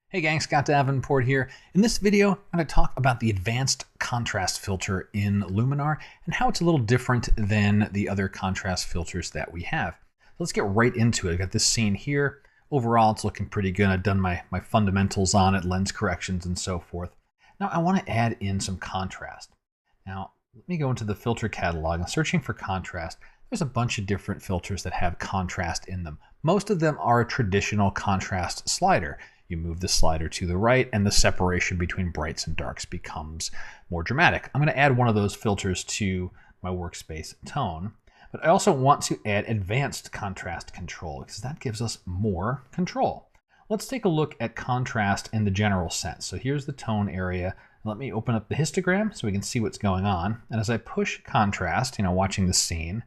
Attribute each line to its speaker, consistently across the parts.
Speaker 1: Hey gang, Scott Davenport here. In this video, I'm going to talk about the advanced contrast filter in Luminar and how it's a little different than the other contrast filters that we have. So let's get right into it. I've got this scene here. Overall, it's looking pretty good. I've done my fundamentals on it, lens corrections and so forth. Now I want to add in some contrast. Now let me go into the filter catalog and searching for contrast. There's a bunch of different filters that have contrast in them. Most of them are a traditional contrast slider. You move the slider to the right and the separation between brights and darks becomes more dramatic. I'm going to add one of those filters to my workspace tone, but I also want to add advanced contrast control because that gives us more control. Let's take a look at contrast in the general sense. So here's the tone area. Let me open up the histogram so we can see what's going on. And as I push contrast, watching the scene,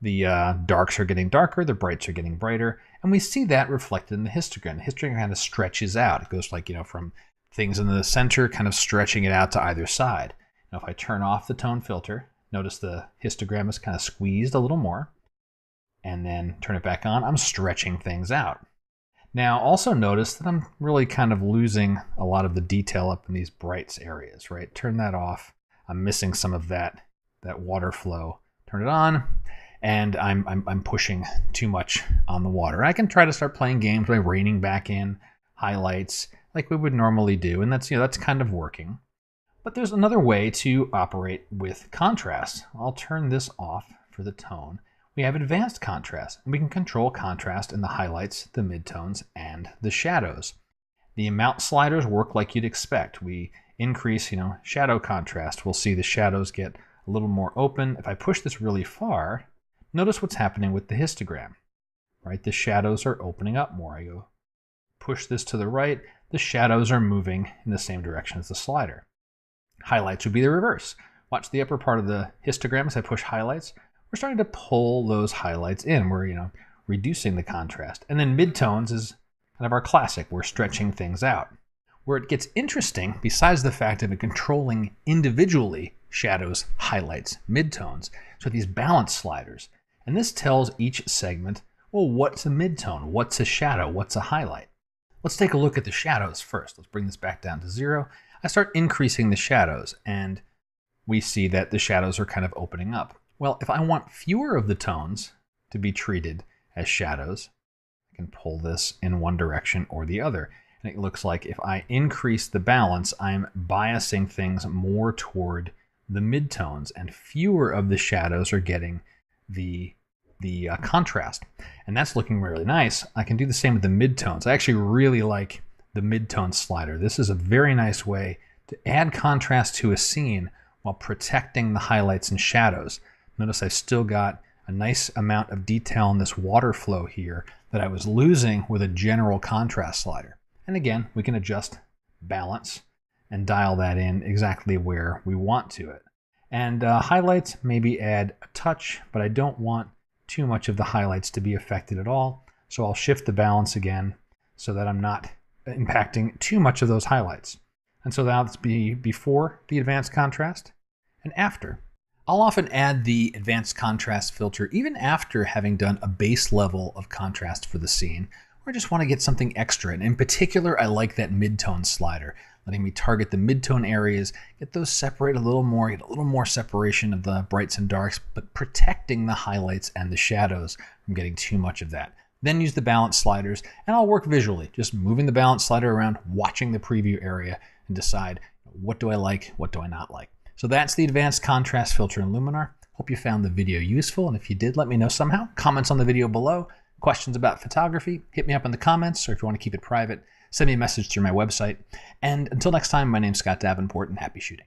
Speaker 1: the darks are getting darker, the brights are getting brighter, and we see that reflected in the histogram. The histogram kind of stretches out. It goes like, from things in the center, kind of stretching it out to either side. Now, if I turn off the tone filter, notice the histogram is kind of squeezed a little more, and then turn it back on, I'm stretching things out. Now, also notice that I'm really kind of losing a lot of the detail up in these brights areas, right? Turn that off. I'm missing some of that water flow. Turn it on. And I'm pushing too much on the water. I can try to start playing games by reining back in highlights like we would normally do, and that's kind of working. But there's another way to operate with contrast. I'll turn this off for the tone. We have advanced contrast, and we can control contrast in the highlights, the midtones, and the shadows. The amount sliders work like you'd expect. We increase, shadow contrast. We'll see the shadows get a little more open. If I push this really far, notice what's happening with the histogram, right? The shadows are opening up more. I go push this to the right, the shadows are moving in the same direction as the slider. Highlights would be the reverse. Watch the upper part of the histogram as I push highlights. We're starting to pull those highlights in. We're, reducing the contrast. And then midtones is kind of our classic. We're stretching things out. Where it gets interesting, besides the fact of it controlling individually shadows, highlights, midtones, so these balance sliders. And this tells each segment, well, what's a midtone? What's a shadow? What's a highlight? Let's take a look at the shadows first. Let's bring this back down to 0. I start increasing the shadows, and we see that the shadows are kind of opening up. Well, if I want fewer of the tones to be treated as shadows, I can pull this in one direction or the other. And it looks like if I increase the balance, I'm biasing things more toward the midtones, and fewer of the shadows are getting the contrast. And that's looking really nice. I can do the same with the midtones. I actually really like the midtone slider. This is a very nice way to add contrast to a scene while protecting the highlights and shadows. Notice I've still got a nice amount of detail in this water flow here that I was losing with a general contrast slider. And again, we can adjust balance and dial that in exactly where we want to it. And highlights, maybe add a touch, but I don't want too much of the highlights to be affected at all. So I'll shift the balance again so that I'm not impacting too much of those highlights. And so that'll be before the advanced contrast and after. I'll often add the advanced contrast filter even after having done a base level of contrast for the scene, or I just want to get something extra. And in particular, I like that midtone slider, letting me target the midtone areas, get those separate a little more, get a little more separation of the brights and darks, but protecting the highlights and the shadows from getting too much of that. Then use the balance sliders, and I'll work visually, just moving the balance slider around, watching the preview area, and decide what do I like, what do I not like. So that's the advanced contrast filter in Luminar. Hope you found the video useful, and if you did, let me know somehow. Comments on the video below. Questions about photography, hit me up in the comments, or if you want to keep it private, send me a message through my website. And until next time, my name's Scott Davenport, and happy shooting.